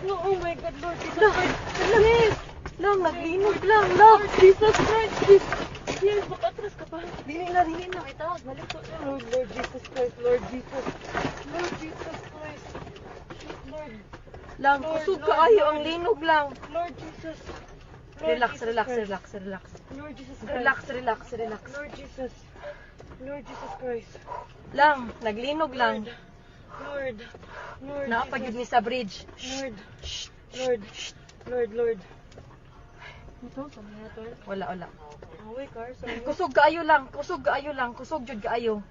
No, oh my God, Lord Jesus Lang, Christ. yes. Lang, naglinog lang. Lang, Jesus Christ. Yes. Yes, makatras ka pa. Dili na. Ay, tawag, balik ko. Lord Jesus Christ, Lord Jesus. Lord Jesus Christ. Lord, Lang, Lord, kusog Lord, kaayo Lord. ang linog lang. Lord Jesus. Lord Relax, Jesus relax, Christ. relax, relax. Lord Jesus Christ. Relax, relax, relax. Lord Jesus. Lord Jesus Christ. Lang, naglinog lang. Lord. Lord Naapagid ni Jesus. sa bridge. Lord. Lord. Lord. Ito, sa mga to. Wala. Away, car. Sorry. Kusog kaayo lang, kusog jud kaayo.